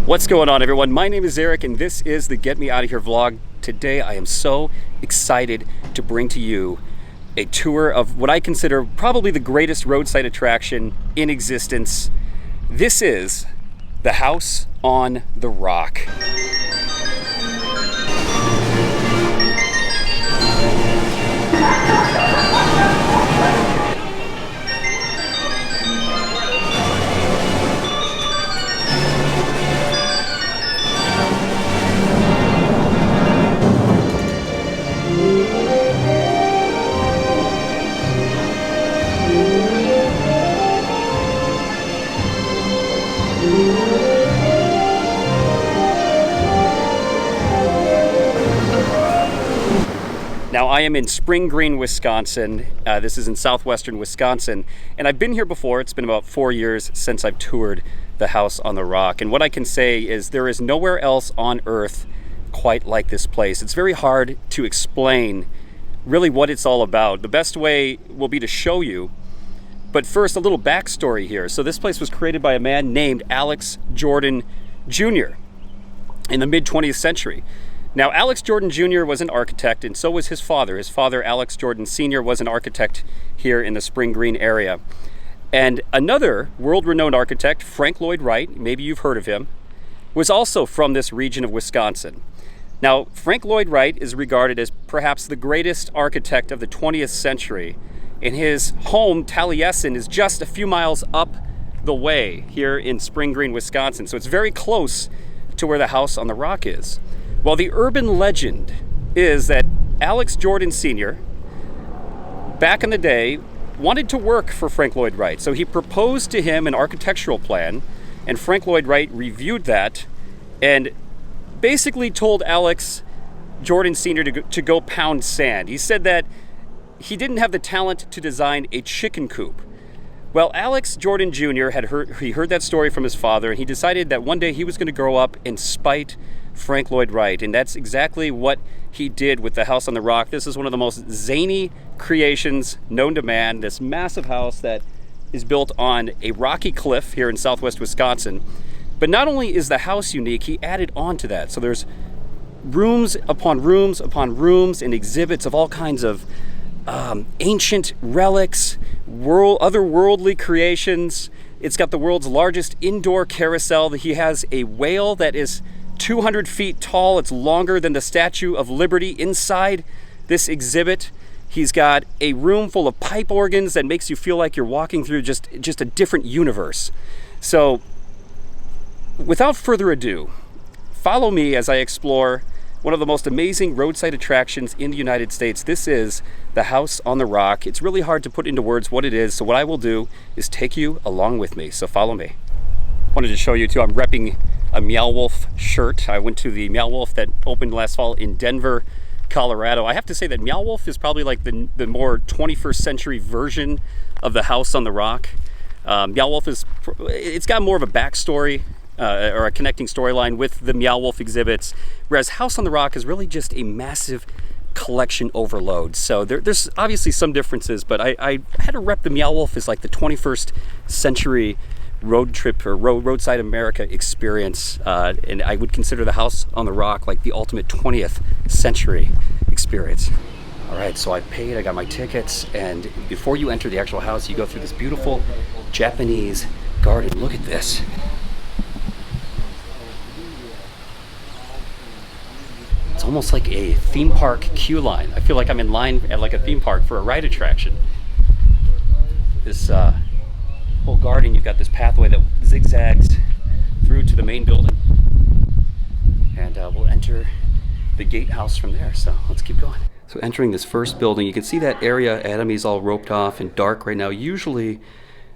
What's going on, everyone? My name is Eric and this is the Get Me Out of Here vlog. Today I am so excited to bring to you a tour of what I consider probably the greatest roadside attraction in existence. This is the House on the Rock. Now, I am in Spring Green, Wisconsin. This is in southwestern Wisconsin, and I've been here before. It's been about 4 years since I've toured the House on the Rock, and what I can say is there is nowhere else on earth quite like this place. It's very hard to explain really what it's all about. The best way will be to show you, but first, a little backstory here. So this place was created by a man named Alex Jordan Jr. in the mid-20th century. Now, Alex Jordan Jr. was an architect, and so was his father. His father, Alex Jordan Sr., was an architect here in the Spring Green area. And another world-renowned architect, Frank Lloyd Wright, maybe you've heard of him, was also from this region of Wisconsin. Now, Frank Lloyd Wright is regarded as perhaps the greatest architect of the 20th century, and his home, Taliesin, is just a few miles up the way here in Spring Green, Wisconsin. So it's very close to where the House on the Rock is. Well, the urban legend is that Alex Jordan Sr., back in the day, wanted to work for Frank Lloyd Wright. So he proposed to him an architectural plan, and Frank Lloyd Wright reviewed that and basically told Alex Jordan Sr. to go pound sand. He said that he didn't have the talent to design a chicken coop. Well, Alex Jordan Jr. heard that story from his father, and he decided that one day he was going to grow up and spite Frank Lloyd Wright, and that's exactly what he did with the House on the Rock. This is one of the most zany creations known to man, this massive house that is built on a rocky cliff here in southwest Wisconsin. But not only is the house unique, he added on to that. So there's rooms upon rooms upon rooms and exhibits of all kinds of ancient relics, otherworldly creations. It's got the world's largest indoor carousel. He has a whale that is 200 feet tall. It's longer than the Statue of Liberty inside this exhibit. He's got a room full of pipe organs that makes you feel like you're walking through just a different universe. So without further ado, follow me as I explore one of the most amazing roadside attractions in the United States. This is the House on the Rock. It's really hard to put into words what it is, so what I will do is take you along with me. So follow me. Wanted to show you too, I'm repping a Meow Wolf shirt. I went to the Meow Wolf that opened last fall in Denver, Colorado. I have to say that Meow Wolf is probably like the more 21st century version of the House on the Rock. Meow Wolf it's got more of a backstory or a connecting storyline with the Meow Wolf exhibits, whereas House on the Rock is really just a massive collection overload. So there's obviously some differences, but I had to rep the Meow Wolf as like the 21st century road trip or roadside America experience, and I would consider the House on the Rock like the ultimate 20th century experience. All right, so I paid, I got my tickets, and before you enter the actual house, you go through this beautiful Japanese garden. Look at this. It's almost like a theme park queue line. I feel like I'm in line at like a theme park for a ride attraction. This whole garden, you've got this pathway that zigzags through to the main building, and we'll enter the gatehouse from there. So let's keep going. So entering this first building, you can see that area Adam is all roped off and dark right now. Usually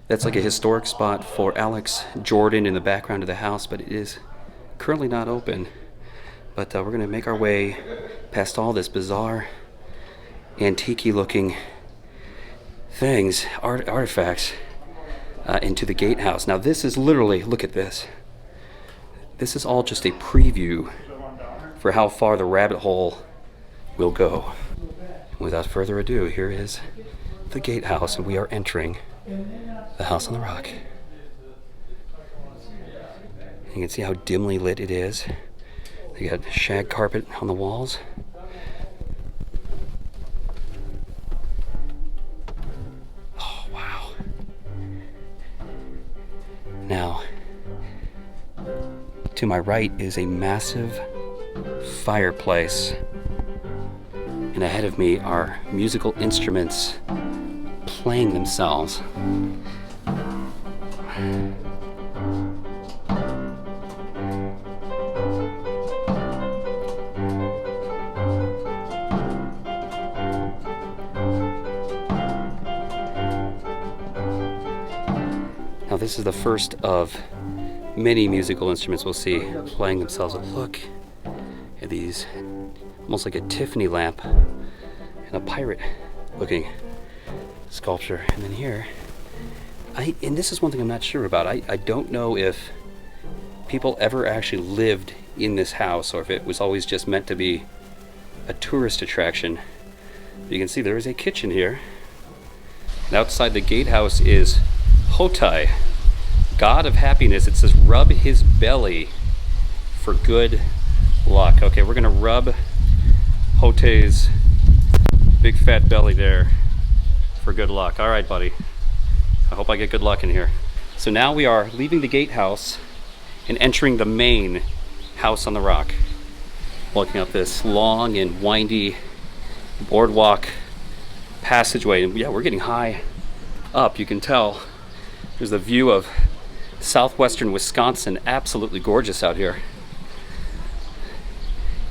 that's like a historic spot for Alex Jordan in the background of the house, but it is currently not open. But we're gonna make our way past all this bizarre antique looking things, artifacts, into the gatehouse. Now this is literally, look at this. This is all just a preview for how far the rabbit hole will go. Without further ado, here is the gatehouse, and we are entering the House on the Rock. You You can see how dimly lit it is. You got shag carpet on the walls. Oh, wow. Now, to my right is a massive fireplace. And ahead of me are musical instruments playing themselves. Now this is the first of many musical instruments we'll see playing themselves. Look at these, almost like a Tiffany lamp and a pirate looking sculpture. And then here, and this is one thing I'm not sure about. I don't know if people ever actually lived in this house or if it was always just meant to be a tourist attraction. You can see there is a kitchen here. And outside the gatehouse is Hotai, god of happiness. It says rub his belly for good luck. Okay, we're gonna rub Hotai's big fat belly there for good luck. All right, buddy. I hope I get good luck in here. So now we are leaving the gatehouse and entering the main house on the rock. Walking up this long and windy boardwalk passageway. And yeah, we're getting high up. You can tell there's the view of southwestern Wisconsin. Absolutely gorgeous out here.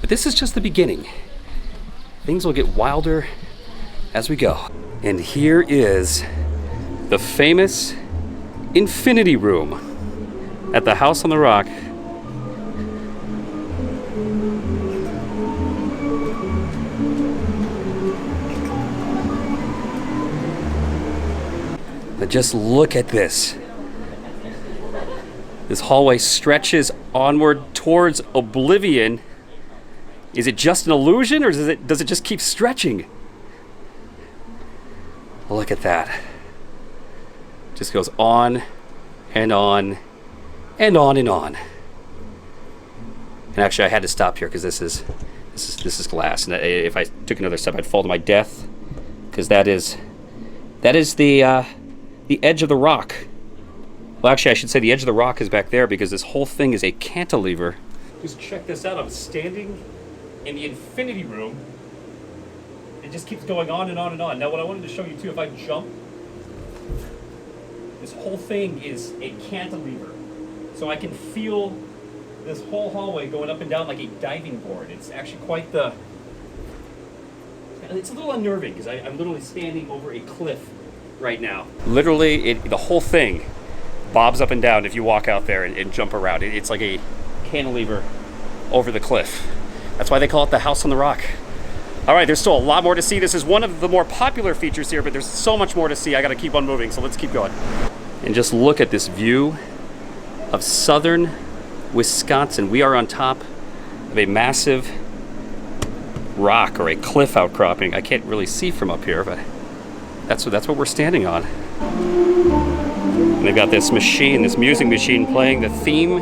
But this is just the beginning. Things will get wilder as we go. And here is the famous Infinity Room at the House on the Rock. But just look at this. This hallway stretches onward towards oblivion. Is it just an illusion, or does it just keep stretching? Look at that. Just goes on and on and on and on. And actually I had to stop here because this is glass, and if I took another step I'd fall to my death, because that is the edge of the rock. Well, actually I should say the edge of the rock is back there, because this whole thing is a cantilever. Just check this out. I'm standing in the Infinity Room. It just keeps going on and on and on. Now what I wanted to show you too, if I jump, this whole thing is a cantilever. So I can feel this whole hallway going up and down like a diving board. It's actually quite the... It's a little unnerving because I'm literally standing over a cliff right now. Literally, the whole thing bobs up and down if you walk out there and jump around. It's like a cantilever over the cliff. That's why they call it the House on the Rock. All right, there's still a lot more to see. This is one of the more popular features here, but there's so much more to see. I gotta keep on moving, so let's keep going. And just look at this view of southern Wisconsin. We are on top of a massive rock or a cliff outcropping. I can't really see from up here, but that's what we're standing on. And they've got this machine, this music machine, playing the theme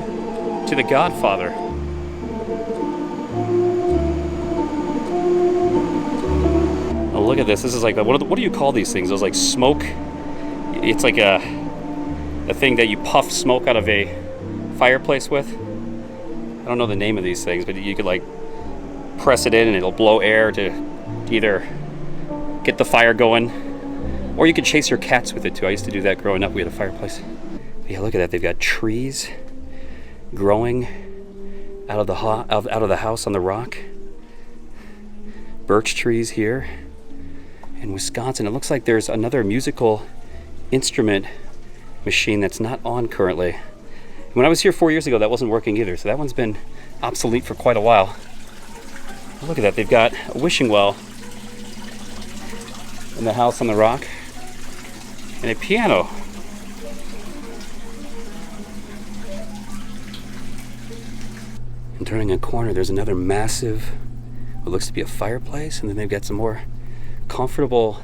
to The Godfather. Oh, look at this. This is like, what do you call these things? Those like smoke. It's like a thing that you puff smoke out of a fireplace with. I don't know the name of these things, but you could like press it in and it'll blow air to either get the fire going, or you could chase your cats with it too. I used to do that growing up. We had a fireplace. But yeah, look at that. They've got trees growing out of the house on the rock. Birch trees here in Wisconsin. It looks like there's another musical instrument machine that's not on currently. When I was here 4 years ago, that wasn't working either, so that one's been obsolete for quite a while. Look at that. They've got a wishing well in the House on the Rock and a piano. And turning a corner, there's another massive, what looks to be a fireplace, and then they've got some more comfortable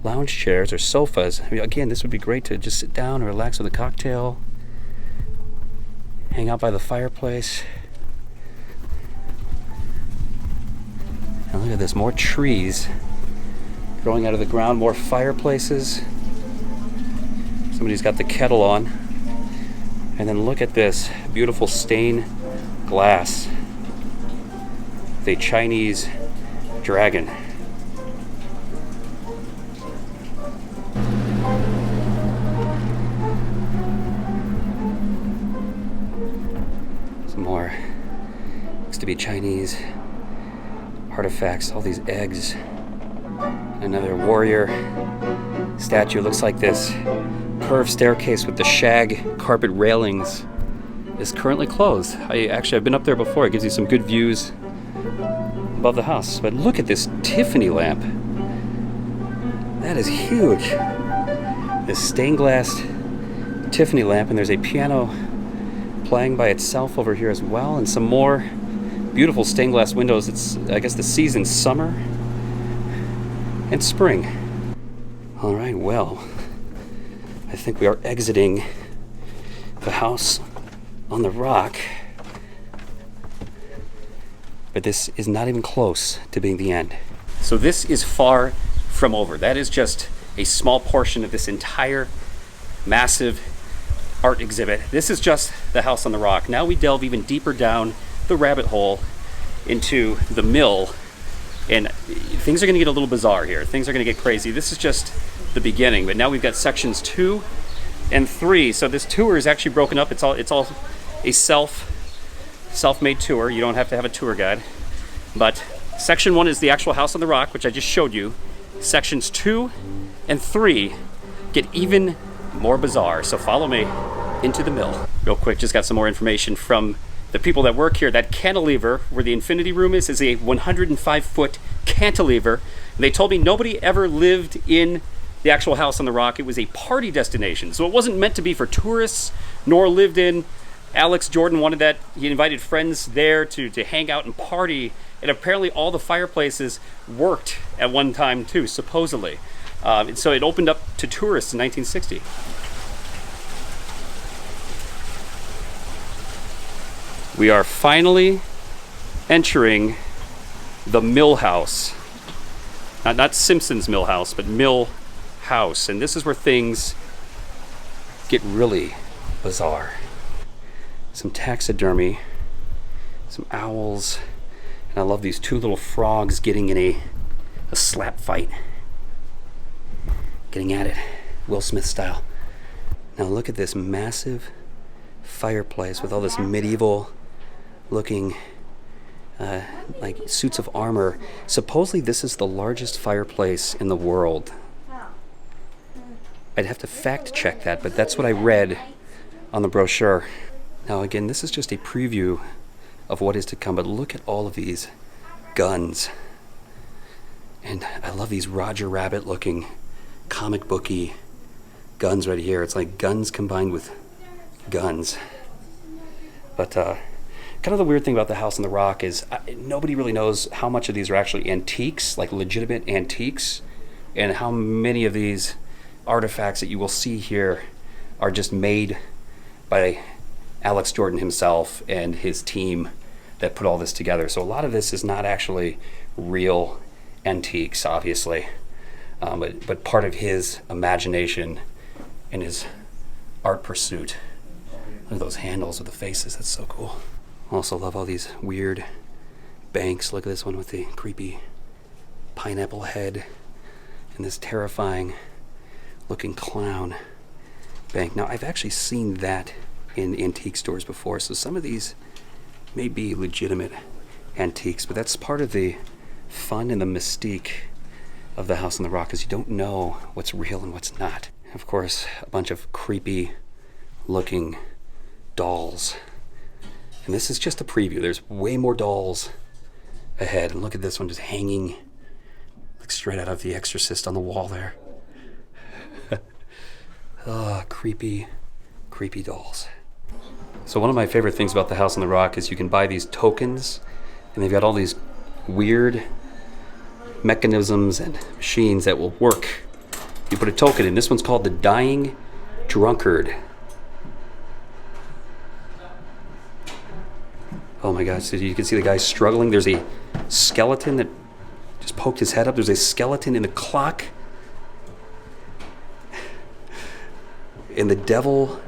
lounge chairs or sofas. I mean, again, this would be great to just sit down and relax with a cocktail. hang out by the fireplace. And look at this, more trees growing out of the ground, more fireplaces. Somebody's got the kettle on. And then look at this beautiful stained glass. The Chinese dragon. Some more. Looks to be Chinese artifacts, all these eggs. Another warrior statue. Looks like this curved staircase with the shag carpet railings is currently closed. I've been up there before. It gives you some good views above the house. But look at this Tiffany lamp. That is huge. This stained glass Tiffany lamp, and there's a piano playing by itself over here as well, and some more beautiful stained glass windows. It's, I guess, the season's summer and spring. All right, well, I think we are exiting the house on the rock, but this is not even close to being the end. So this is far from over. That is just a small portion of this entire massive art exhibit. This is just the house on the rock. Now we delve even deeper down the rabbit hole into the mill, and things are going to get a little bizarre here. Things are going to get crazy. This is just the beginning, but now we've got sections 2 and 3. So this tour is actually broken up. It's all a self-made tour. You don't have to have a tour guide. But section 1 is the actual house on the rock, which I just showed you. Sections 2 and 3 get even more bizarre. So follow me into the mill. Real quick, just got some more information from the people that work here. That cantilever where the infinity room is a 105-foot cantilever. And they told me nobody ever lived in the actual house on the rock. It was a party destination. So it wasn't meant to be for tourists, nor lived in. Alex Jordan wanted that. He invited friends there to hang out and party. And apparently all the fireplaces worked at one time too, supposedly. So it opened up to tourists in 1960. We are finally entering the Mill House. Not Simpsons Mill House, but Mill House. And this is where things get really bizarre. Some taxidermy, some owls, and I love these 2 little frogs getting in a slap fight. Getting at it, Will Smith style. Now look at this massive fireplace with all this medieval looking like suits of armor. Supposedly this is the largest fireplace in the world. I'd have to fact check that, but that's what I read on the brochure. Now again, this is just a preview of what is to come, but look at all of these guns. And I love these Roger Rabbit looking comic booky guns right here. It's like guns combined with guns. But kind of the weird thing about the house on the rock is nobody really knows how much of these are actually antiques, like legitimate antiques, and how many of these artifacts that you will see here are just made by Alex Jordan himself and his team that put all this together. So a lot of this is not actually real antiques, obviously, but part of his imagination and his art pursuit. Look at those handles with the faces. That's so cool. Also love all these weird banks. Look at this one with the creepy pineapple head and this terrifying looking clown bank. Now I've actually seen that in antique stores before, so some of these may be legitimate antiques, but that's part of the fun and the mystique of the house on the rock, is you don't know what's real and what's not. Of course, a bunch of creepy looking dolls. And this is just a preview. There's way more dolls ahead. And look at this one just hanging like straight out of The Exorcist on the wall there. Oh, creepy dolls. So one of my favorite things about the house on the rock is you can buy these tokens, and they've got all these weird mechanisms and machines that will work. You put a token in. This one's called the Dying Drunkard. Oh my gosh, so you can see the guy struggling. There's a skeleton that just poked his head up. There's a skeleton in the clock. And the devil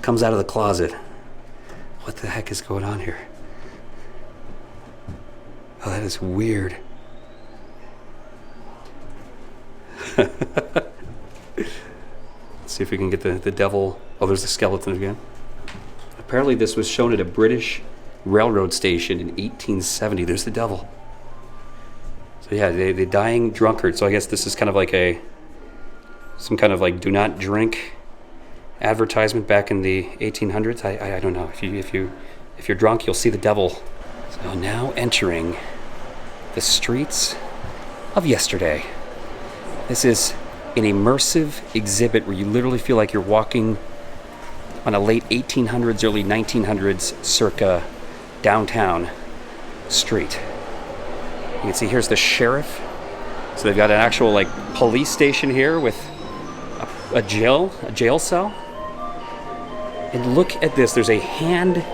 comes out of the closet. What the heck is going on here? Oh, that is weird. Let's see if we can get the devil. Oh, there's the skeleton again. Apparently this was shown at a British railroad station in 1870. There's the devil. So yeah, the dying drunkard. So I guess this is kind of like some kind of like do not drink advertisement back in the 1800s. I don't know. If you're drunk, you'll see the devil. So now entering the streets of yesterday. This is an immersive exhibit where you literally feel like you're walking on a late 1800s, early 1900s circa downtown street. You can see here's the sheriff. So they've got an actual like police station here with a jail cell. And look at this. There's a hand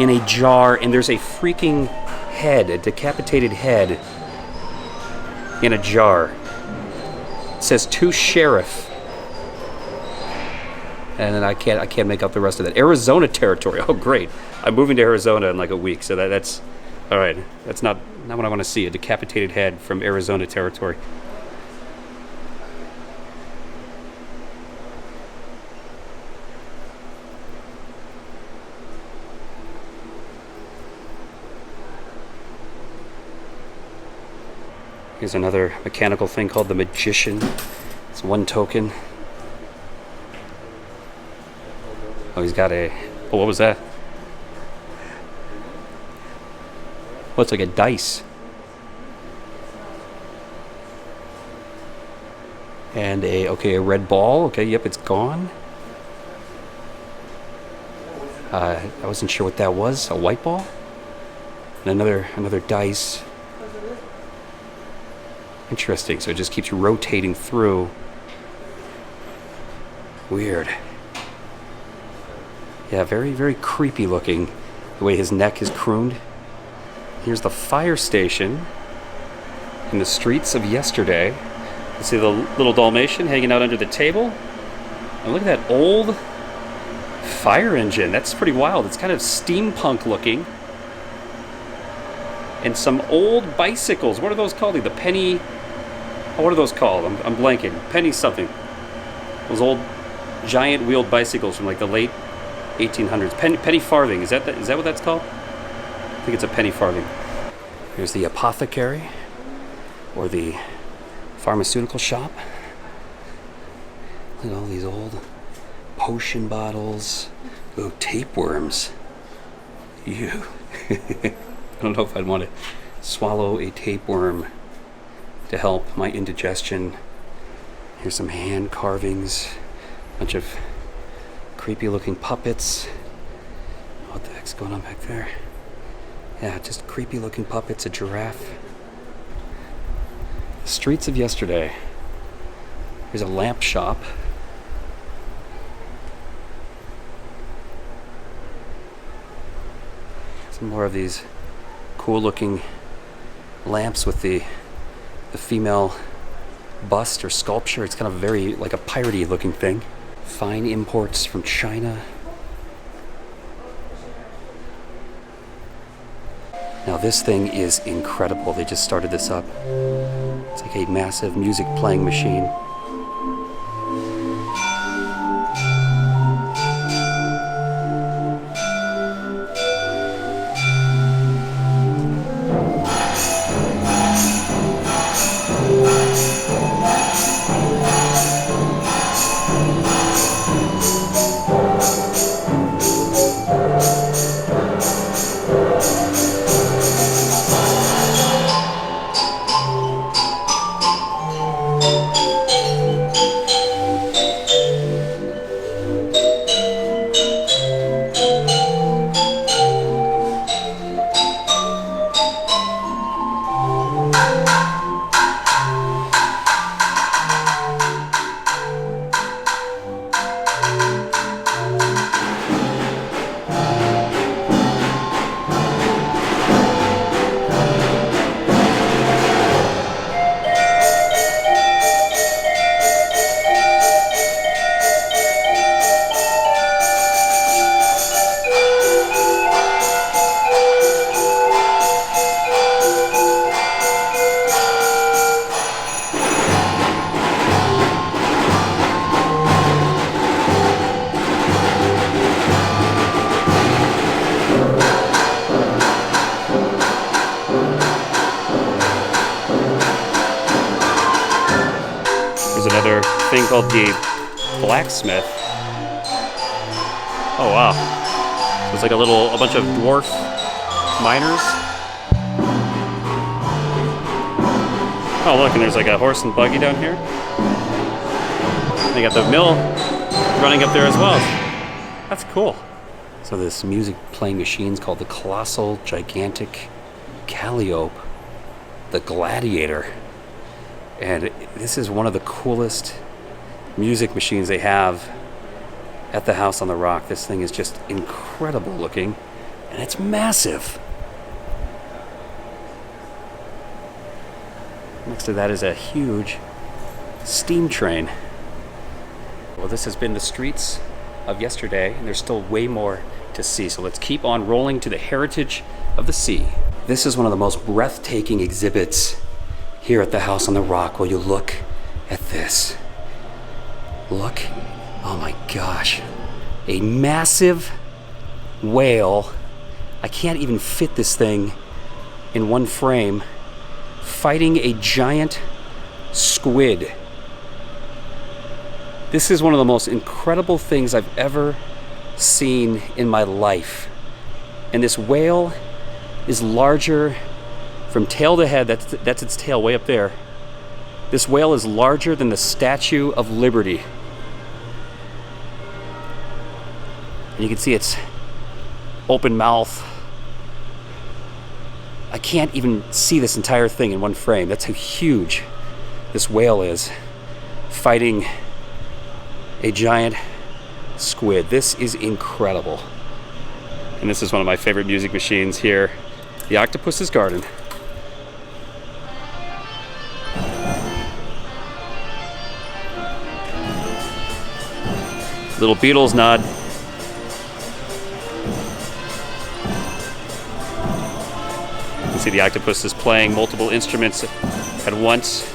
in a jar, and there's a freaking head, a decapitated head in a jar. It says to sheriff. And then I can't make out the rest of that. Arizona territory. Oh, great. I'm moving to Arizona in like a week, so that's all right. That's not what I want to see. A decapitated head from Arizona territory. Here's another mechanical thing called the Magician. It's one token. Oh, he's got a... Oh, what was that? Oh, it's like a dice. And a red ball. Okay, yep, it's gone. I wasn't sure what that was. A white ball? And another dice. Interesting, so it just keeps rotating through. Weird. Yeah, very, very creepy looking, the way his neck is crooned. Here's the fire station in the streets of yesterday. You see the little Dalmatian hanging out under the table. And look at that old fire engine. That's pretty wild. It's kind of steampunk looking. And some old bicycles. What are those called? The penny... Oh, what are those called? I'm blanking. Penny something. Those old giant wheeled bicycles from like the late 1800s. Penny farthing. Is that what that's called? I think it's a penny farthing. Here's the apothecary, or the pharmaceutical shop. Look at all these old potion bottles. Oh, tapeworms. Ew. I don't know if I'd want to swallow a tapeworm to help my indigestion. Here's some hand carvings. A bunch of creepy looking puppets. What the heck's going on back there? Yeah, just creepy looking puppets, a giraffe. The streets of yesterday. Here's a lamp shop. Some more of these cool looking lamps with the female bust or sculpture. It's kind of very like a piratey looking thing. Fine imports from China. Now this thing is incredible. They just started this up. It's like a massive music playing machine. thing called the blacksmith. Oh wow. So it's like a bunch of dwarf miners. Oh look, and there's like a horse and buggy down here. They got the mill running up there as well. That's cool. So this music playing machine's called the Colossal Gigantic Calliope, the Gladiator. And this is one of the coolest music machines they have at the House on the Rock. This thing is just incredible looking, and it's massive. Next to that is a huge steam train. Well, this has been the streets of yesterday, and there's still way more to see. So let's keep on rolling to the heritage of the sea. This is one of the most breathtaking exhibits here at the House on the Rock. Will you look at this? Look, oh my gosh. A massive whale. I can't even fit this thing in one frame, fighting a giant squid. This is one of the most incredible things I've ever seen in my life. And this whale is larger from tail to head. That's its tail way up there. This whale is larger than the Statue of Liberty. And you can see its open mouth. I can't even see this entire thing in one frame. That's how huge this whale is, fighting a giant squid. This is incredible. And this is one of my favorite music machines here, the Octopus's Garden. Little Beatles nod. You can see the octopus is playing multiple instruments at once.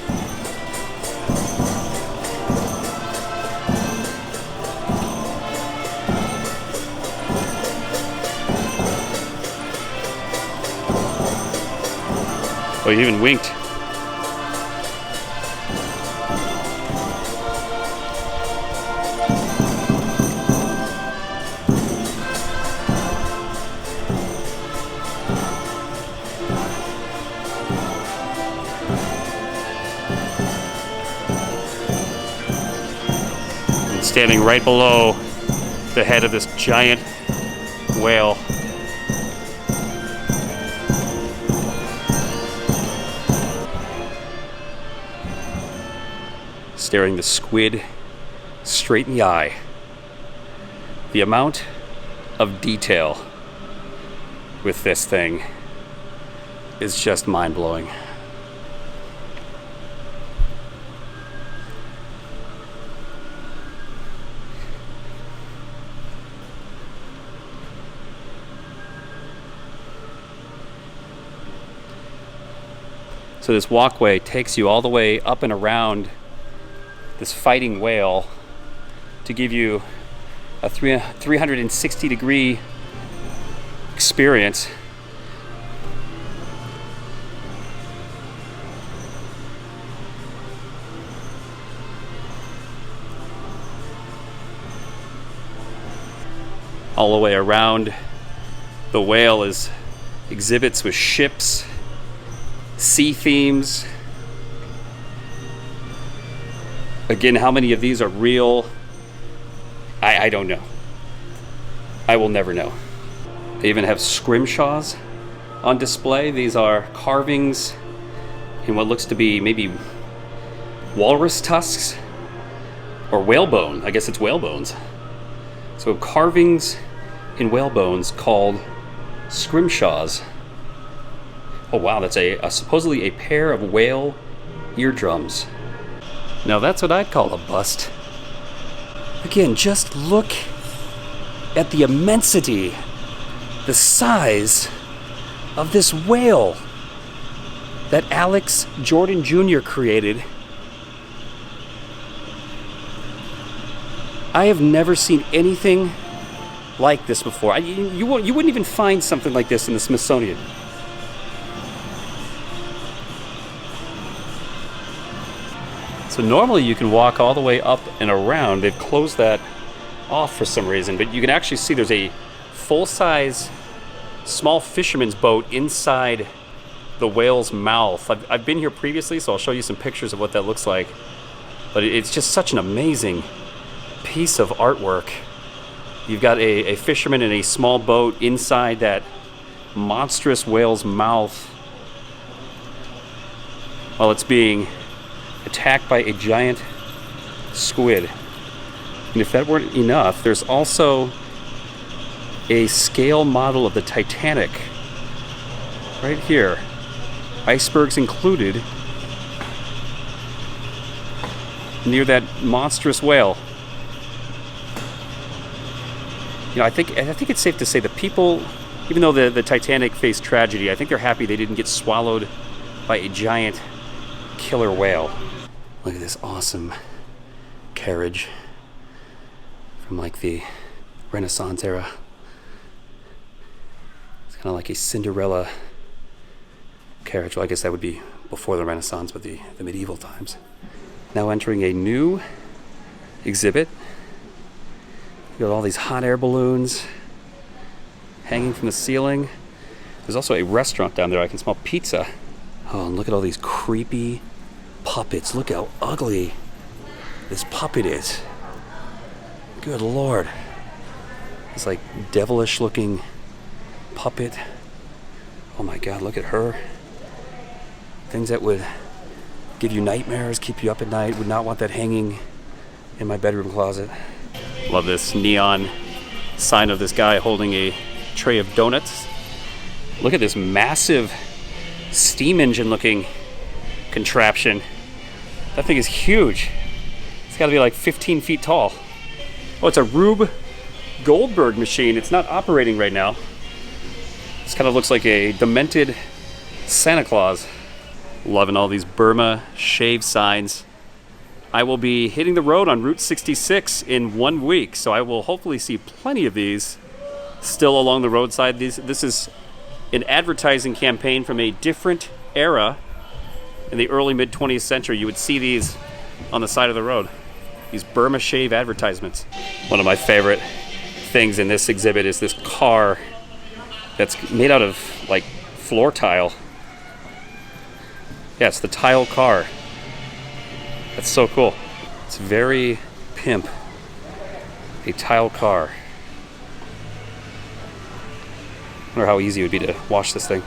Oh, he even winked. And standing right below the head of this giant whale. Staring the squid straight in the eye. The amount of detail with this thing is just mind-blowing. So this walkway takes you all the way up and around this fighting whale to give you a 360 degree experience. All the way around the whale is exhibits with ships, sea themes. Again, how many of these are real? I don't know. I will never know. They even have scrimshaws on display. These are carvings in what looks to be maybe walrus tusks or whalebone. I guess it's whalebones. So carvings in whalebones called scrimshaws. Oh wow, that's supposedly a pair of whale eardrums. Now that's what I'd call a bust. Again, just look at the immensity, the size of this whale that Alex Jordan Jr. created. I have never seen anything like this before. You wouldn't even find something like this in the Smithsonian. So normally you can walk all the way up and around. They've closed that off for some reason, but you can actually see there's a full-size small fisherman's boat inside the whale's mouth. I've been here previously, so I'll show you some pictures of what that looks like. But it's just such an amazing piece of artwork. You've got a fisherman in a small boat inside that monstrous whale's mouth while it's being attacked by a giant squid. And if that weren't enough, there's also a scale model of the Titanic right here, icebergs included, near that monstrous whale. You know, I think it's safe to say the people, even though the Titanic faced tragedy, I think they're happy they didn't get swallowed by a giant killer whale. Look at this awesome carriage from like the Renaissance era. It's kind of like a Cinderella carriage. Well, I guess that would be before the Renaissance, but the medieval times. Now entering a new exhibit. You got all these hot air balloons hanging from the ceiling. There's also a restaurant down there. I can smell pizza. Oh, and look at all these creepy puppets. Look how ugly this puppet is. Good Lord. It's like devilish looking puppet. Oh my God, look at her. Things that would give you nightmares, keep you up at night. Would not want that hanging in my bedroom closet. Love this neon sign of this guy holding a tray of donuts. Look at this massive steam engine looking contraption. That thing is huge. It's got to be like 15 feet tall. Oh, it's a Rube Goldberg machine. It's not operating right now. This kind of looks like a demented Santa Claus. Loving all these Burma shave signs. I will be hitting the road on Route 66 in 1 week, so I will hopefully see plenty of these still along the roadside. This is an advertising campaign from a different era. In the early mid-20th century, you would see these on the side of the road. These Burma shave advertisements. One of my favorite things in this exhibit is this car that's made out of like floor tile. Yeah, it's the tile car. That's so cool. It's very pimp. A tile car. I wonder how easy it would be to wash this thing.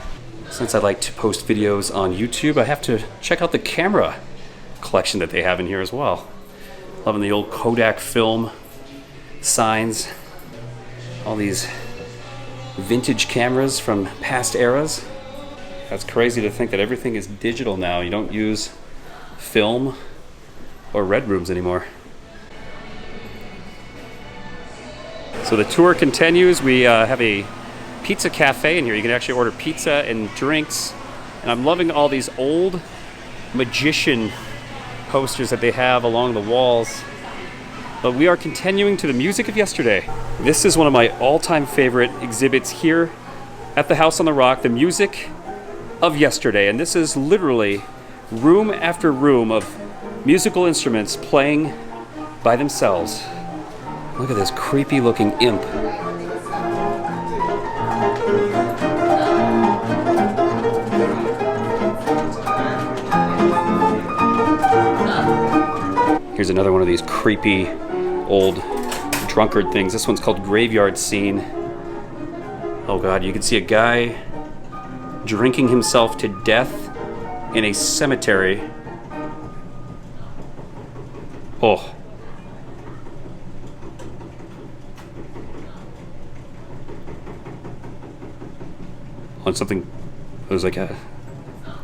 Since I like to post videos on YouTube, I have to check out the camera collection that they have in here as well. Loving the old Kodak film signs. All these vintage cameras from past eras. That's crazy to think that everything is digital now. You don't use film or red rooms anymore. So the tour continues. We have a pizza cafe in here. You can actually order pizza and drinks. And I'm loving all these old magician posters that they have along the walls. But we are continuing to the music of yesterday. This is one of my all-time favorite exhibits here at the House on the Rock, the music of yesterday. And this is literally room after room of musical instruments playing by themselves. Look at this creepy looking imp. Here's another one of these creepy old drunkard things. This one's called Graveyard Scene. Oh God, you can see a guy drinking himself to death in a cemetery. Oh. On something, there's like a,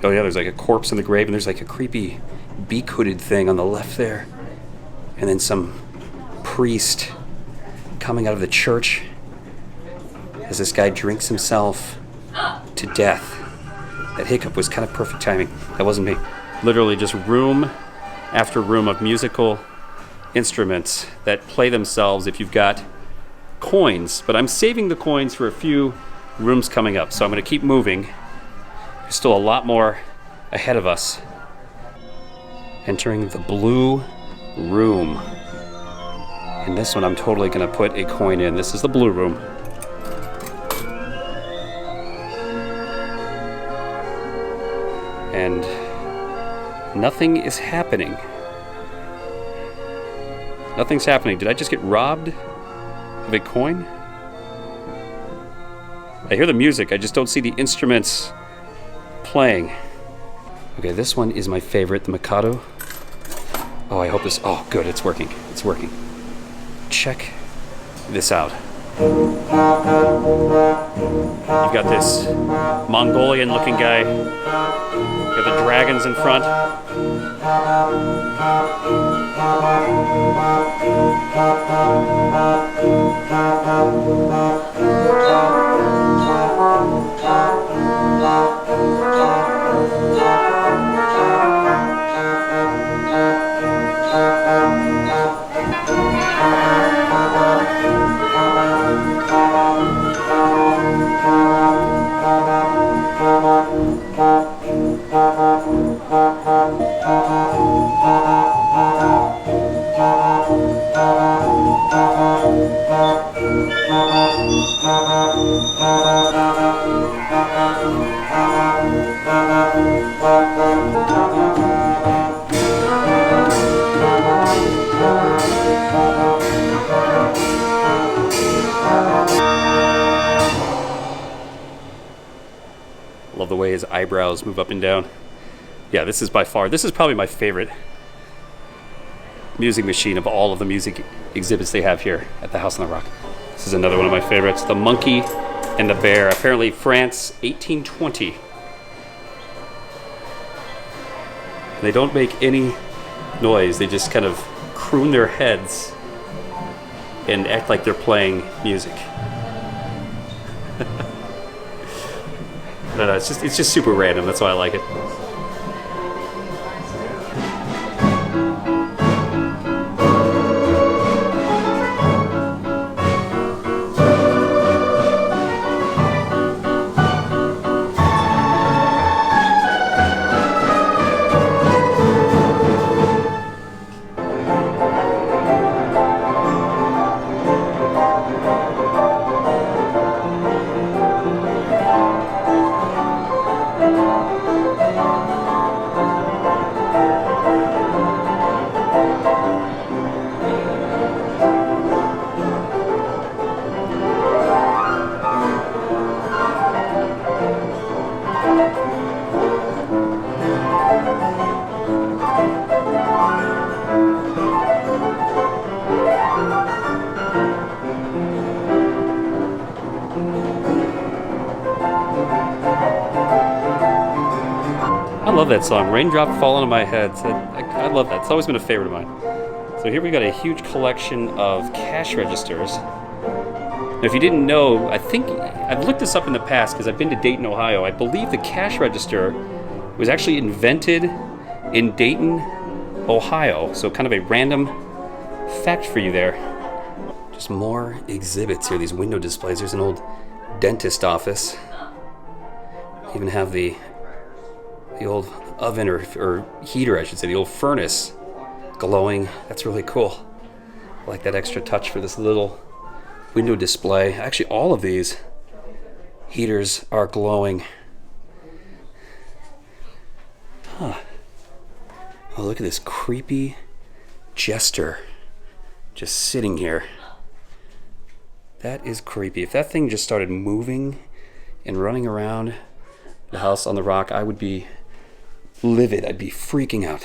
oh yeah, there's like a corpse in the grave, and there's like a creepy beak hooded thing on the left there. And then some priest coming out of the church as this guy drinks himself to death. That hiccup was kind of perfect timing. That wasn't me. Literally just room after room of musical instruments that play themselves if you've got coins. But I'm saving the coins for a few rooms coming up, so I'm going to keep moving. There's still a lot more ahead of us. Entering the blue room. And this one I'm totally gonna put a coin in. This is the blue room. And nothing is happening. Nothing's happening. Did I just get robbed of a coin? I hear the music, I just don't see the instruments playing. Okay, this one is my favorite, the Mikado. Oh, I hope this, oh good, it's working, it's working. Check this out. You've got this Mongolian looking guy. You got the dragons in front. Love the way his eyebrows move up and down. Yeah, this is by far, this is probably my favorite music machine of all of the music exhibits they have here at the House on the Rock. This is another one of my favorites, the Monkey and the Bear. Apparently France, 1820. They don't make any noise, they just kind of croon their heads and act like they're playing music. No, it's just super random, that's why I like it. I love that song, Raindrop Falling on My Head. I love that, it's always been a favorite of mine. So here we got a huge collection of cash registers. Now if you didn't know, I think, I've looked this up in the past because I've been to Dayton, Ohio. I believe the cash register was actually invented in Dayton, Ohio. So kind of a random fact for you there. Just more exhibits here, these window displays. There's an old dentist office. Even have the old oven or heater, I should say, the old furnace glowing. That's really cool. I like that extra touch for this little window display. Actually, all of these heaters are glowing. Huh. Oh, look at this creepy jester just sitting here. That is creepy. If that thing just started moving and running around the House on the Rock, I would be livid. I'd be freaking out.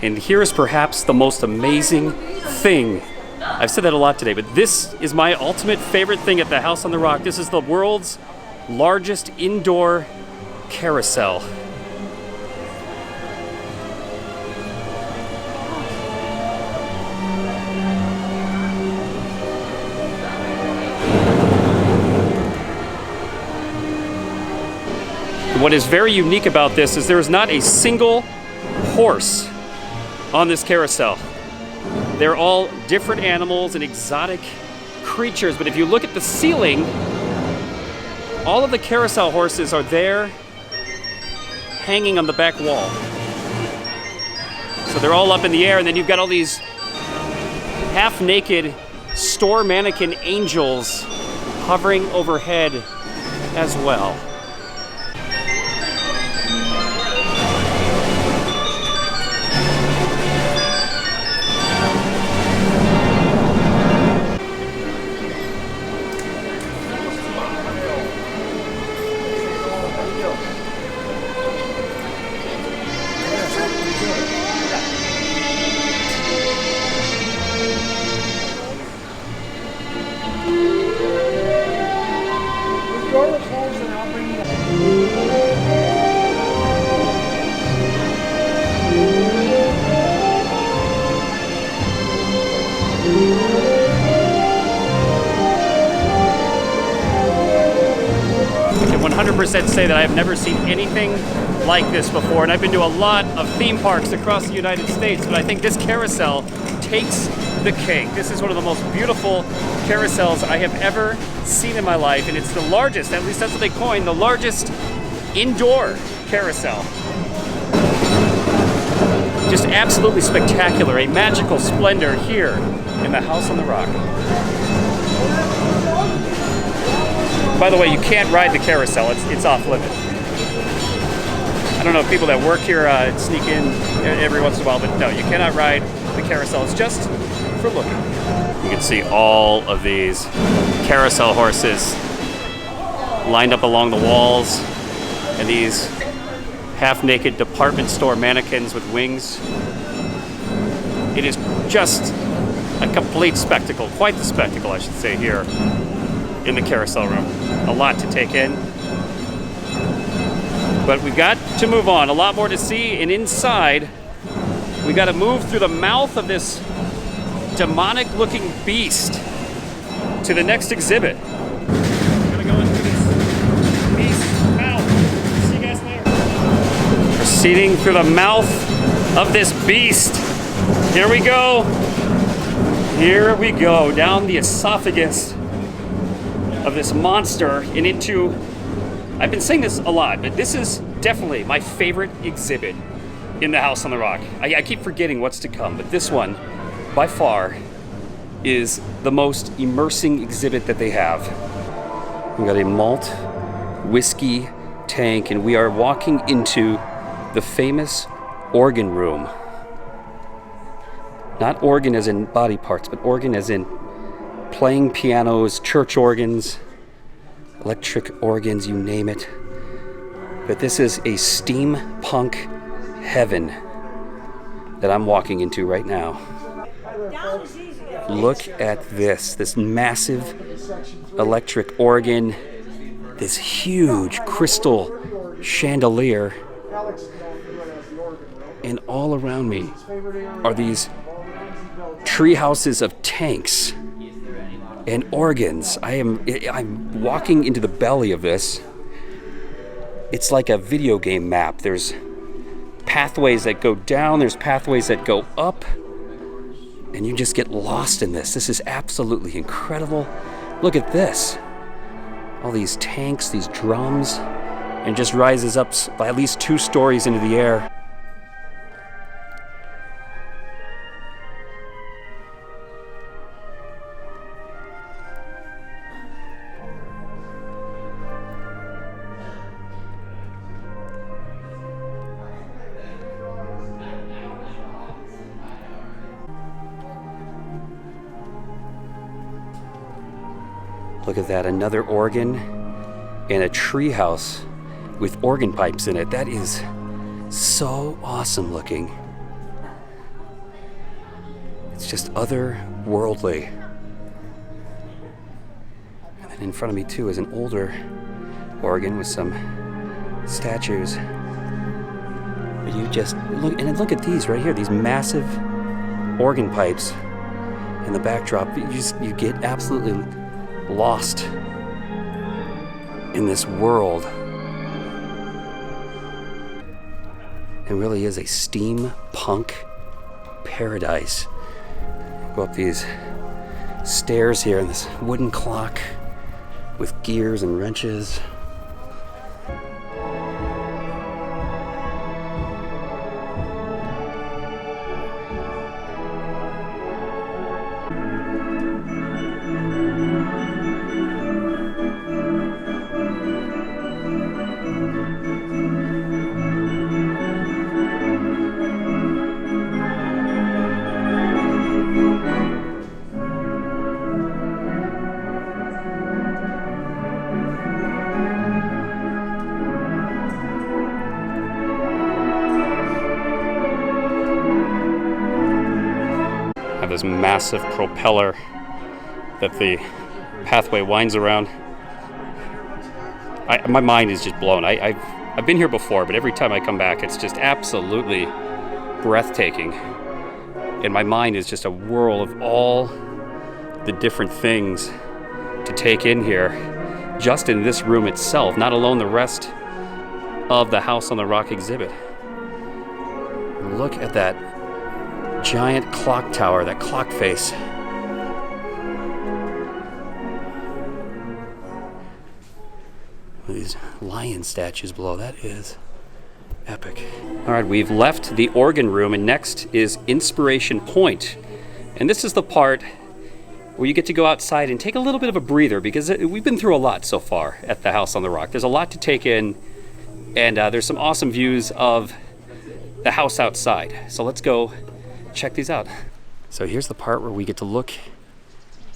And here is perhaps the most amazing thing. I've said that a lot today, but this is my ultimate favorite thing at the House on the Rock. This is the world's largest indoor carousel. What is very unique about this is there is not a single horse on this carousel. They're all different animals and exotic creatures, but if you look at the ceiling, all of the carousel horses are there hanging on the back wall. So they're all up in the air, and then you've got all these half-naked store mannequin angels hovering overhead as well. I can 100% say that I have never seen anything like this before, and I've been to a lot of theme parks across the United States, but I think this carousel takes the cake. This is one of the most beautiful carousels I have ever seen in my life, and it's the largest, at least that's what they coined, the largest indoor carousel. Just absolutely spectacular, a magical splendor here in the House on the Rock. By the way, you can't ride the carousel, it's off limit. I don't know if people that work here sneak in every once in a while, but no, you cannot ride the carousel. It's just for looking. You can see all of these carousel horses lined up along the walls, and these half-naked department store mannequins with wings. It is just a complete spectacle, quite the spectacle, I should say, here in the carousel room. A lot to take in. But we've got to move on. A lot more to see, and inside, we got to move through the mouth of this demonic-looking beast to the next exhibit. We're gonna go into this beast's mouth. See you guys later. Proceeding through the mouth of this beast. Here we go. Here we go, down the esophagus of this monster and into, I've been saying this a lot, but this is definitely my favorite exhibit in the House on the Rock. I keep forgetting what's to come, but this one, by far, is the most immersing exhibit that they have. We've got a malt whiskey tank, and we are walking into the famous organ room. Not organ as in body parts, but organ as in playing pianos, church organs, electric organs, you name it. But this is a steampunk heaven that I'm walking into right now. Look at this massive electric organ, this huge crystal chandelier, and all around me are these tree houses of tanks and organs. I'm walking into the belly of this. It's like a video game map. There's pathways that go down, there's pathways that go up, and you just get lost in this. This is absolutely incredible. Look at this. All these tanks, these drums, and just rises up by at least 2 stories into the air. Look at that, another organ and a tree house with organ pipes in it. That is so awesome looking. It's just otherworldly. And then in front of me too is an older organ with some statues. But you just look at these right here, these massive organ pipes in the backdrop. You get absolutely lost in this world. It really is a steampunk paradise. Go up these stairs here and this wooden clock with gears and wrenches. Have this massive propeller that the pathway winds around. My mind is just blown. I've been here before, but every time I come back, it's just absolutely breathtaking. And my mind is just a whirl of all the different things to take in here, just in this room itself, not alone the rest of the House on the Rock exhibit. Look at that giant clock tower, that clock face. These lion statues below, that is epic. All right, we've left the organ room and next is Inspiration Point. And this is the part where you get to go outside and take a little bit of a breather because we've been through a lot so far at the House on the Rock. There's a lot to take in and there's some awesome views of the house outside. So let's go check these out. So here's the part where we get to look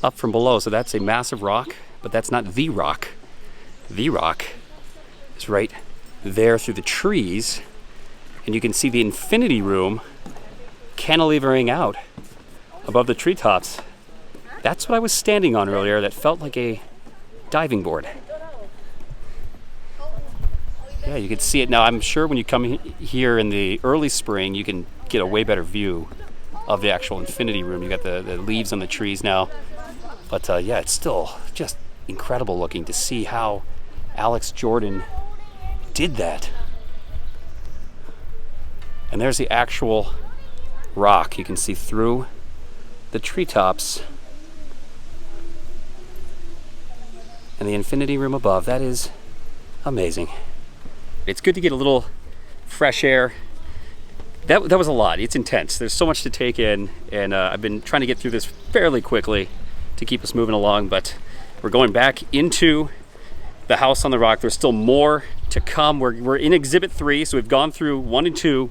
up from below. So that's a massive rock, but that's not the rock. The rock is right there through the trees, and you can see the infinity room cantilevering out above the treetops. That's what I was standing on earlier that felt like a diving board. Yeah, you can see it now. I'm sure when you come here in the early spring, you can get a way better view of the actual infinity room. You got the leaves on the trees now. But yeah, it's still just incredible looking to see how Alex Jordan did that. And there's the actual rock. You can see through the treetops and the infinity room above. That is amazing. It's good to get a little fresh air. That was a lot. It's intense. There's so much to take in, and I've been trying to get through this fairly quickly to keep us moving along, but we're going back into the House on the Rock. There's still more to come. We're in Exhibit 3, so we've gone through 1 and 2,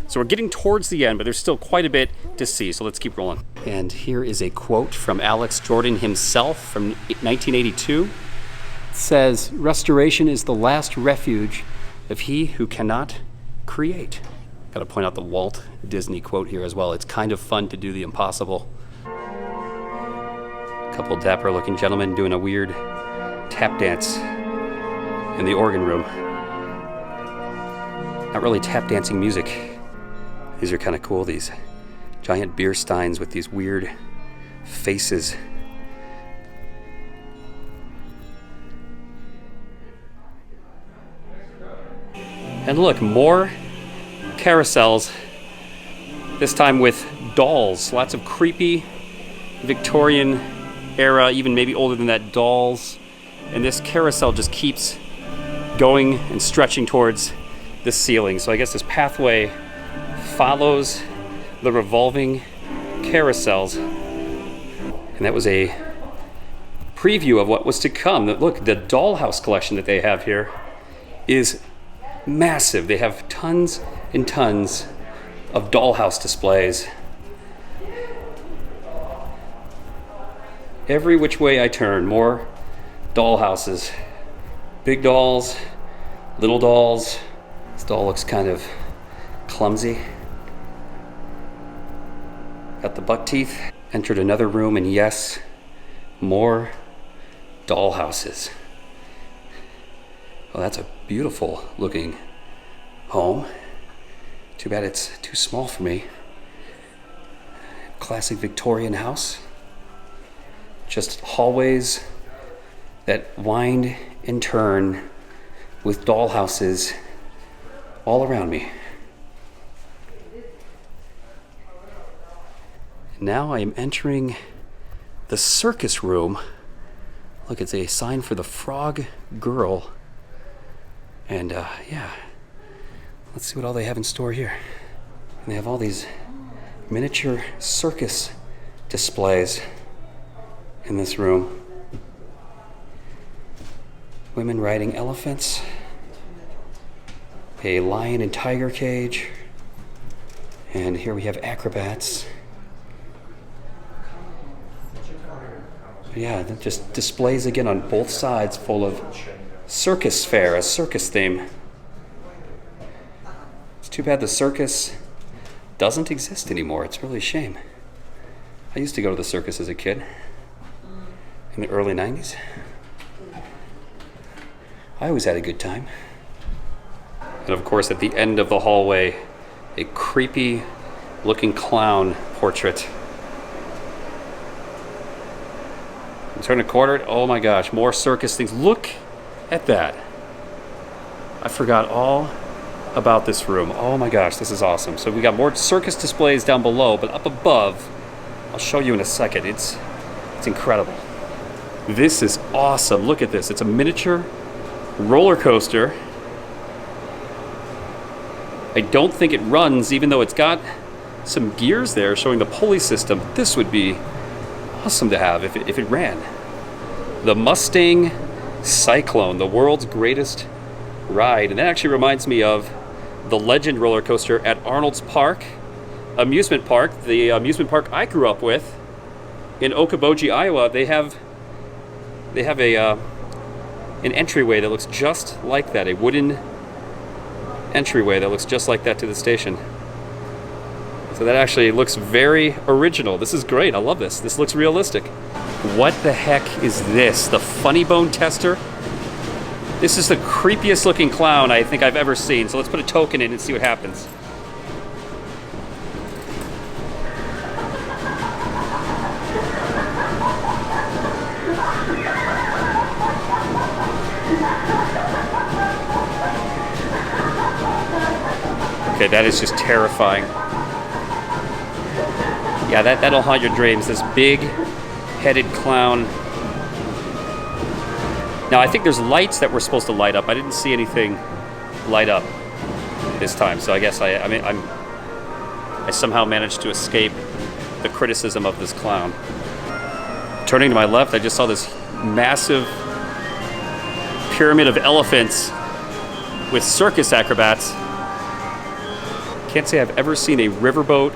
so we're getting towards the end, but there's still quite a bit to see, so let's keep rolling. And here is a quote from Alex Jordan himself from 1982. It says, "Restoration is the last refuge of he who cannot create." Got to point out the Walt Disney quote here as well. It's kind of fun to do the impossible. A couple dapper looking gentlemen doing a weird tap dance in the organ room. Not really tap dancing music. These are kind of cool, these giant beer steins with these weird faces. And look, more carousels, this time with dolls. Lots of creepy Victorian era, even maybe older than that, dolls. And this carousel just keeps going and stretching towards the ceiling. So I guess this pathway follows the revolving carousels. And that was a preview of what was to come. Look, the dollhouse collection that they have here is massive. They have tons and tons of dollhouse displays. Every which way I turn, more dollhouses. Big dolls, little dolls. This doll looks kind of clumsy. Got the buck teeth. Entered another room, and yes, more doll houses. Well, that's a beautiful looking home. Too bad it's too small for me. Classic Victorian house. Just hallways that wind and turn with doll houses all around me. Now I am entering the circus room. Look, it's a sign for the Frog Girl. And yeah, let's see what all they have in store here. And they have all these miniature circus displays in this room. Women riding elephants, a lion and tiger cage, and here we have acrobats. Yeah, just displays again on both sides full of circus fare, a circus theme. It's too bad the circus doesn't exist anymore. It's really a shame. I used to go to the circus as a kid in the early 90s. I always had a good time. And of course, at the end of the hallway, a creepy looking clown portrait. Turn a corner. Oh my gosh, more circus things. Look at that. I forgot all about this room. Oh my gosh, this is awesome. So we got more circus displays down below, but up above, I'll show you in a second. It's incredible. This is awesome. Look at this. It's a miniature roller coaster. I don't think it runs, even though it's got some gears there showing the pulley system. This would be awesome to have if it ran. The Mustang Cyclone, the world's greatest ride. And that actually reminds me of the Legend roller coaster at Arnold's Park amusement park, the amusement park I grew up with in Okoboji, Iowa. They have an entryway that looks just like that, a wooden entryway that looks just like that to the station. So that actually looks very original. This is great. I love this. This looks realistic. What the heck is this? The Funny Bone Tester? This is the creepiest looking clown I think I've ever seen. So let's put a token in and see what happens. Okay, that is just terrifying. Yeah, that'll haunt your dreams. This big-headed clown. Now, I think there's lights that we're supposed to light up. I didn't see anything light up this time, so I guess I somehow managed to escape the criticism of this clown. Turning to my left, I just saw this massive pyramid of elephants with circus acrobats. Can't say I've ever seen a riverboat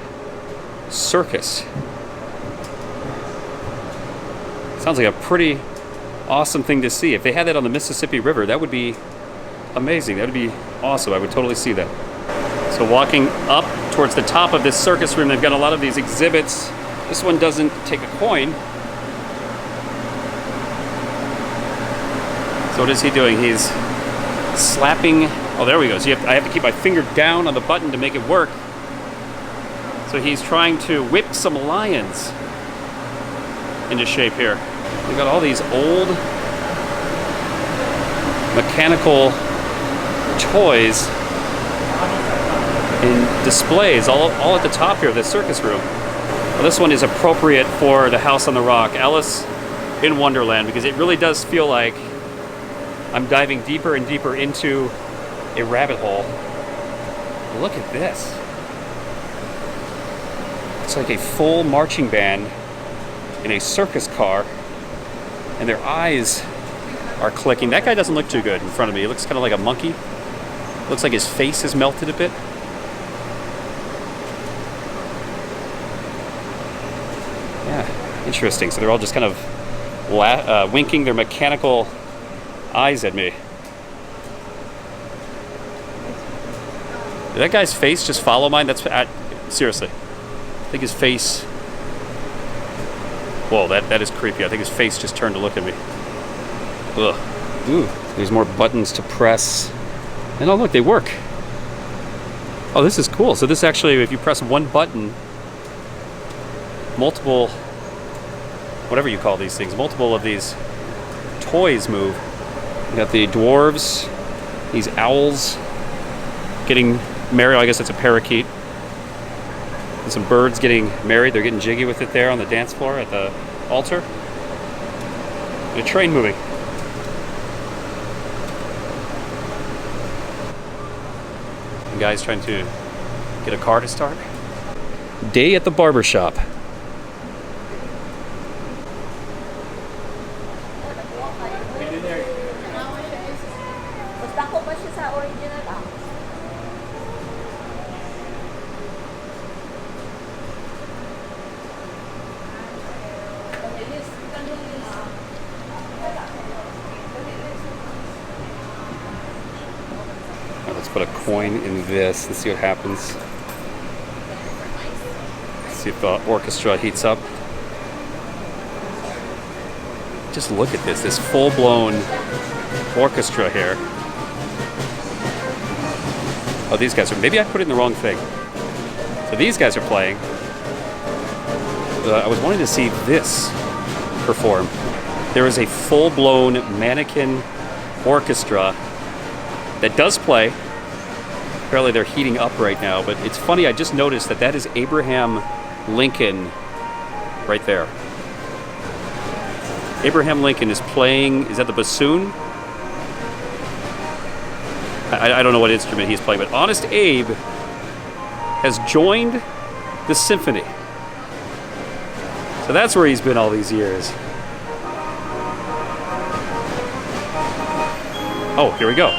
circus. Sounds like a pretty awesome thing to see. If they had that on the Mississippi River, that would be amazing. That would be awesome. I would totally see that. So walking up towards the top of this circus room, they've got a lot of these exhibits. This one doesn't take a coin. So what is he doing? He's slapping. Oh, there we go. So I have to keep my finger down on the button to make it work. So he's trying to whip some lions into shape here. We've got all these old mechanical toys in displays all at the top here of this circus room. Well, this one is appropriate for the House on the Rock, Alice in Wonderland, because it really does feel like I'm diving deeper and deeper into a rabbit hole. Look at this. It's like a full marching band in a circus car, and their eyes are clicking. That guy doesn't look too good in front of me. He looks kind of like a monkey. Looks like his face has melted a bit. Yeah, interesting. So they're all just kind of winking their mechanical eyes at me. Did that guy's face just follow mine? Seriously. I think his face Whoa, that is creepy. I think his face just turned to look at me. Ugh. Ooh, there's more buttons to press. And oh look, they work. Oh, this is cool. So this actually, if you press one button, multiple, whatever you call these things, multiple of these toys move. You got the dwarves, these owls getting married. I guess it's a parakeet. And some birds getting married. They're getting jiggy with it there on the dance floor at the altar. And a train moving. And guys trying to get a car to start. Day at the barber shop. Let's put a coin in this and see what happens. See if the orchestra heats up. Just look at this full-blown orchestra here. Oh, these guys are, maybe I put it in the wrong thing. So these guys are playing. I was wanting to see this perform. There is a full-blown mannequin orchestra that does play. Apparently they're heating up right now, but it's funny, I just noticed that is Abraham Lincoln right there. Abraham Lincoln is playing, is that the bassoon? I don't know what instrument he's playing, but Honest Abe has joined the symphony. So that's where he's been all these years. Oh, here we go.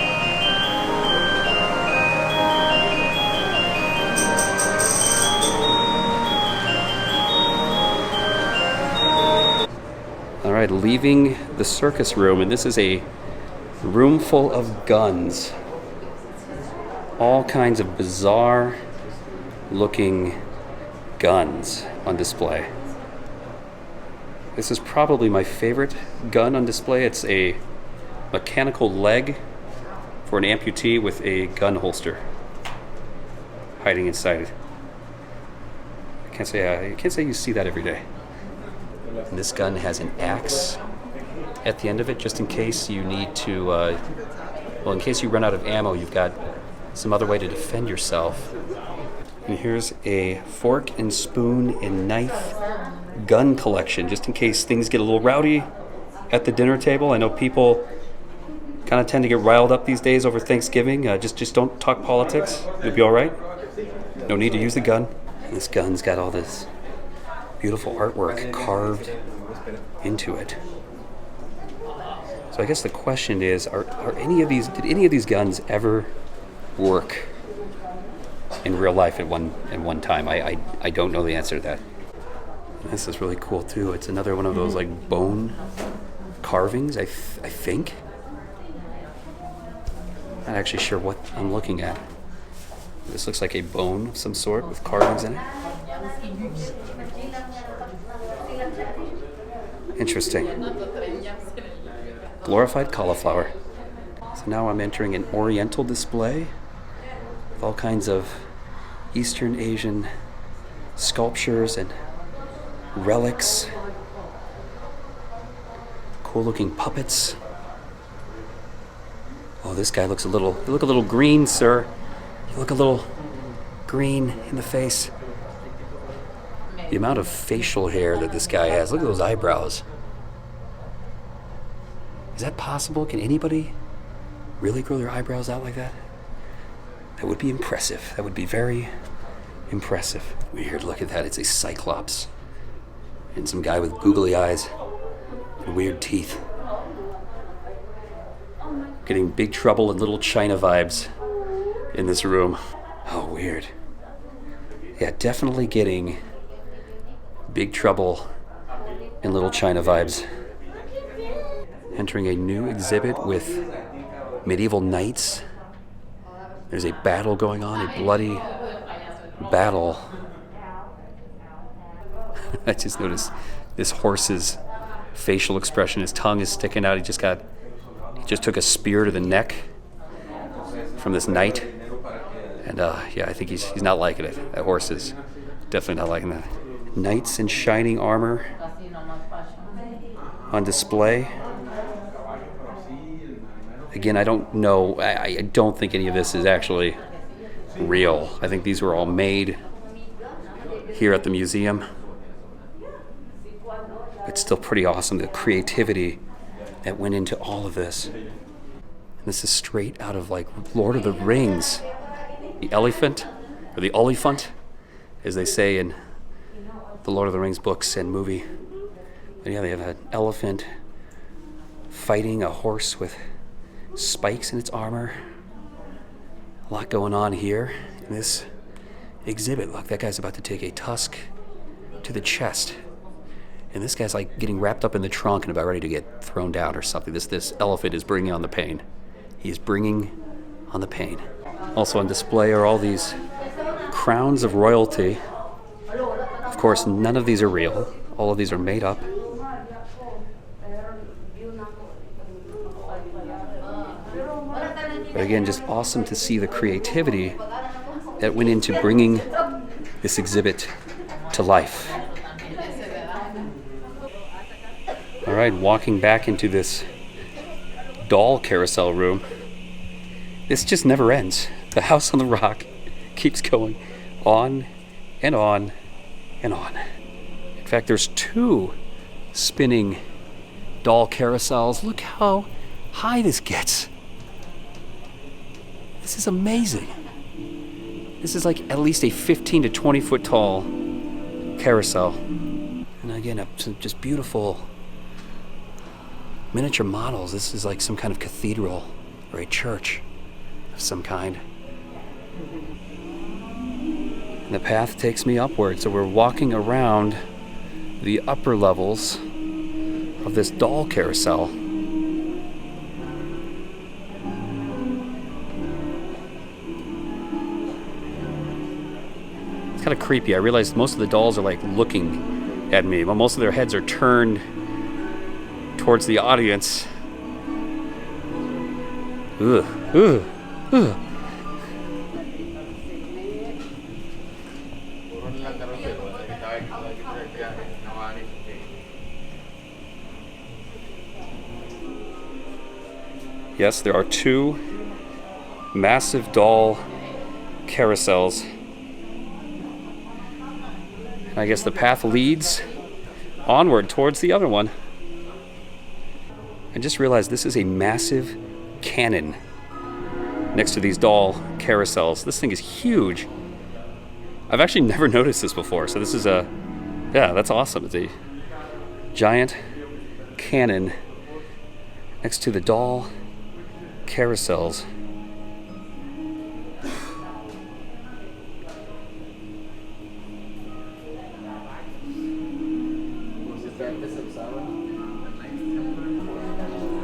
All right, leaving the circus room, and this is a room full of guns. All kinds of bizarre looking guns on display. This is probably my favorite gun on display. It's a mechanical leg for an amputee with a gun holster hiding inside it. I can't say you see that every day. And this gun has an axe at the end of it, just in case you need to, well, in case you run out of ammo, you've got some other way to defend yourself. And here's a fork and spoon and knife gun collection, just in case things get a little rowdy at the dinner table. I know people kind of tend to get riled up these days over Thanksgiving. Just don't talk politics. You'll be all right. No need to use the gun. And this gun's got all this beautiful artwork carved into it. So I guess the question is, did any of these guns ever work in real life at one time? I don't know the answer to that. This is really cool too. It's another one of those like bone carvings, I think. Not actually sure what I'm looking at. This looks like a bone of some sort with carvings in it. Interesting. Glorified cauliflower. So now I'm entering an Oriental display with all kinds of Eastern Asian sculptures and relics. Cool looking puppets. Oh, this guy looks you look a little green, sir. You look a little green in the face. The amount of facial hair that this guy has. Look at those eyebrows. Is that possible? Can anybody really grow their eyebrows out like that? That would be impressive. That would be very impressive. Weird, look at that. It's a cyclops. And some guy with googly eyes and weird teeth. Getting Big Trouble in Little China vibes in this room. Oh, weird. Yeah, definitely getting Big Trouble in Little China vibes. Entering a new exhibit with medieval knights. There's a battle going on, a bloody battle. I just noticed this horse's facial expression. His tongue is sticking out. He just took a spear to the neck from this knight. And yeah, I think he's not liking it. That horse is definitely not liking that. Knights in shining armor on display. Again, I don't know. I don't think any of this is actually real. I think these were all made here at the museum. It's still pretty awesome, the creativity that went into all of this. And this is straight out of like Lord of the Rings. The elephant, or the Oliphant, as they say in the Lord of the Rings books and movie. And yeah, they have an elephant fighting a horse with spikes in its armor. A lot going on here in this exhibit. Look, that guy's about to take a tusk to the chest. And this guy's like getting wrapped up in the trunk and about ready to get thrown down or something. This elephant is bringing on the pain. He's bringing on the pain. Also on display are all these crowns of royalty. Of course, none of these are real. All of these are made up. But again, just awesome to see the creativity that went into bringing this exhibit to life. All right, walking back into this doll carousel room. This just never ends. The House on the Rock keeps going on and on and on. In fact, there's 2 spinning doll carousels. Look how high this gets. This is amazing. This is like at least a 15 to 20 foot tall carousel. And again, some just beautiful miniature models. This is like some kind of cathedral or a church of some kind. And the path takes me upward, so we're walking around the upper levels of this doll carousel. It's kind of creepy. I realized most of the dolls are like looking at me, but most of their heads are turned towards the audience. Ugh, ugh, ugh. Yes, there are 2 massive doll carousels. And I guess the path leads onward towards the other one. I just realized this is a massive cannon next to these doll carousels. This thing is huge. I've actually never noticed this before, so this is yeah, that's awesome. It's a giant cannon next to the doll carousels.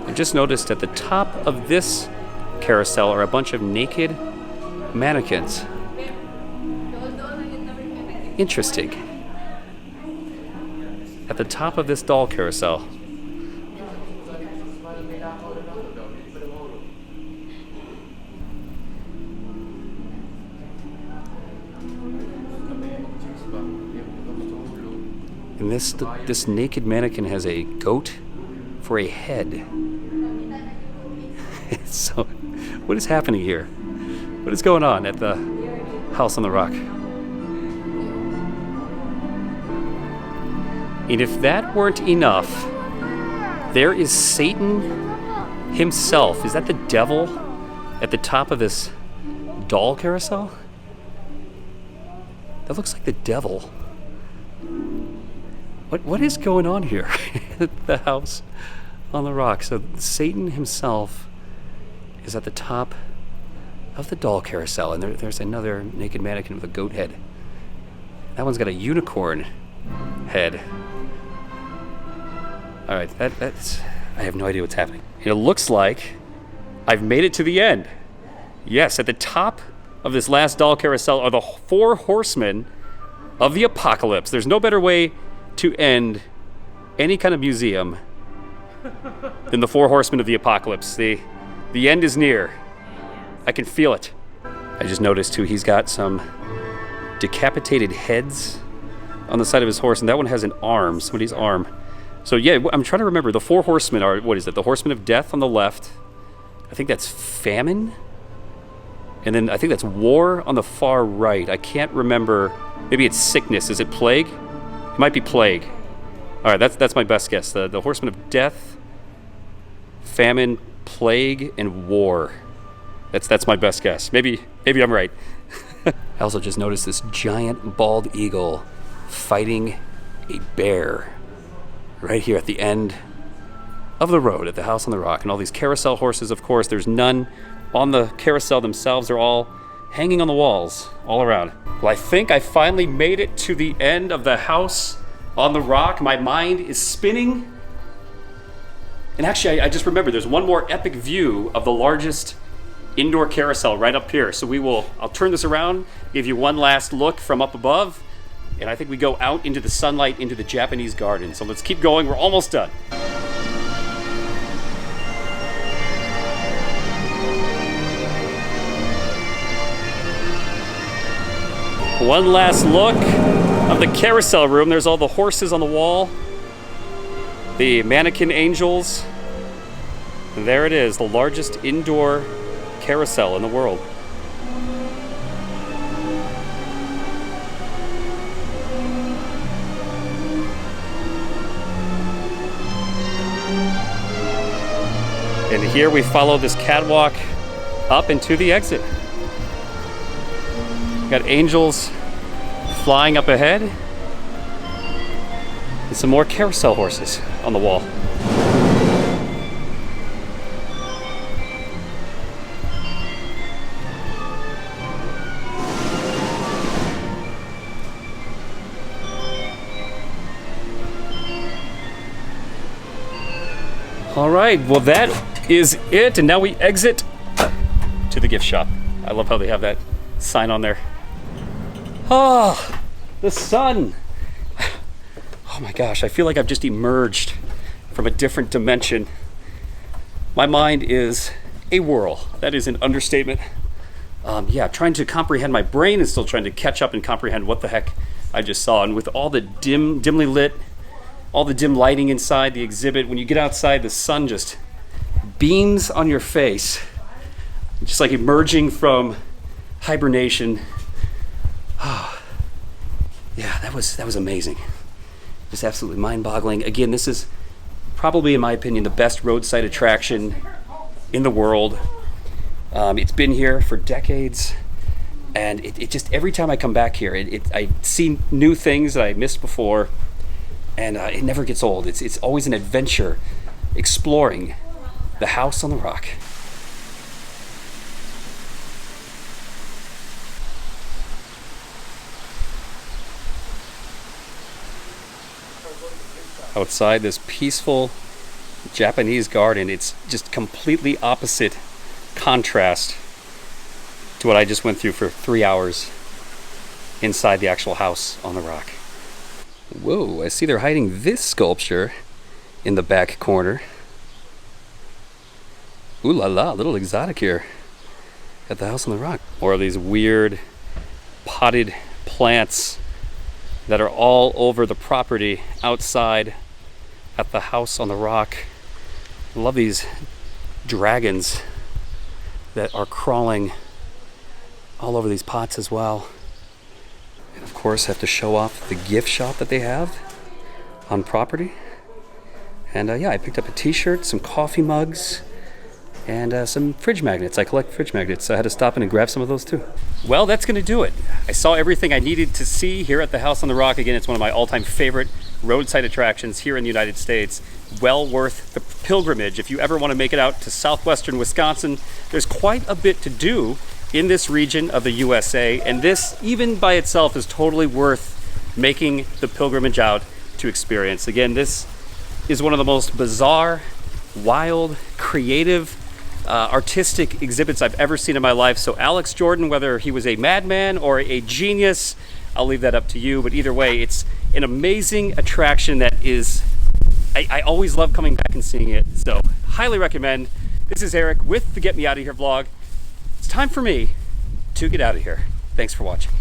I just noticed at the top of this carousel are a bunch of naked mannequins. Interesting. At the top of this doll carousel. And this naked mannequin has a goat for a head. So, what is happening here? What is going on at the House on the Rock? And if that weren't enough, there is Satan himself. Is that the devil at the top of this doll carousel? That looks like the devil. What is going on here at the House on the Rock? So Satan himself is at the top of the doll carousel, and there's another naked mannequin with a goat head. That one's got a unicorn head. All right, that's I have no idea what's happening. It looks like I've made it to the end. Yes, at the top of this last doll carousel are the 4 horsemen of the apocalypse. There's no better way to end any kind of museum than the Four Horsemen of the Apocalypse. The end is near. I can feel it. I just noticed too, he's got some decapitated heads on the side of his horse, and that one has an arm, somebody's arm. So yeah, I'm trying to remember. The Four Horsemen are, what is it? The Horsemen of Death on the left. I think that's Famine. And then I think that's War on the far right. I can't remember. Maybe it's Sickness. Is it Plague? It might be Plague. All right, that's my best guess. The Horsemen of Death, Famine, Plague, and War. That's my best guess. Maybe I'm right. I also just noticed this giant bald eagle fighting a bear right here at the end of the road at the House on the Rock. And all these carousel horses, of course, there's none on the carousel themselves. They're all hanging on the walls all around. Well, I think I finally made it to the end of the House on the Rock. My mind is spinning. And actually, I just remembered there's one more epic view of the largest indoor carousel right up here. So I'll turn this around, give you one last look from up above, and I think we go out into the sunlight, into the Japanese garden. So let's keep going, we're almost done. One last look of the carousel room. There's all the horses on the wall, the mannequin angels. And there it is, the largest indoor carousel in the world. And here we follow this catwalk up into the exit. Got angels flying up ahead and some more carousel horses on the wall. All right, well that is it, and now we exit to the gift shop. I love how they have that sign on there. Oh, the sun. Oh my gosh, I feel like I've just emerged from a different dimension. My mind is a whirl. That is an understatement. Yeah, trying to comprehend, my brain is still trying to catch up and comprehend what the heck I just saw. And with all the dimly lit, all the dim lighting inside the exhibit, when you get outside, the sun just beams on your face. Just like emerging from hibernation. Oh, yeah, that was amazing. Just absolutely mind-boggling. Again, this is probably, in my opinion, the best roadside attraction in the world. It's been here for decades, and it just, every time I come back here, I see new things that I missed before, and it never gets old. It's always an adventure exploring the House on the Rock. Outside this peaceful Japanese garden, it's just completely opposite contrast to what I just went through for 3 hours inside the actual House on the Rock. Whoa, I see they're hiding this sculpture in the back corner. Ooh la la, a little exotic here at the House on the Rock. More of these weird potted plants that are all over the property outside at the House on the Rock. I love these dragons that are crawling all over these pots as well. And of course, have to show off the gift shop that they have on property. And yeah, I picked up a t-shirt, some coffee mugs, and some fridge magnets. I collect fridge magnets, so I had to stop in and grab some of those too. Well, that's gonna do it. I saw everything I needed to see here at the House on the Rock. Again, it's one of my all-time favorite roadside attractions here in the United States. Well worth the pilgrimage. If you ever want to make it out to southwestern Wisconsin, there's quite a bit to do in this region of the USA, and this, even by itself, is totally worth making the pilgrimage out to experience. Again, this is one of the most bizarre, wild, creative, artistic exhibits I've ever seen in my life. So Alex Jordan, whether he was a madman or a genius, I'll leave that up to you. But either way, it's an amazing attraction that is I always love coming back and seeing it, so highly recommend. This is Eric with the Get Me Out of Here vlog. It's time for me to get out of here. Thanks for watching.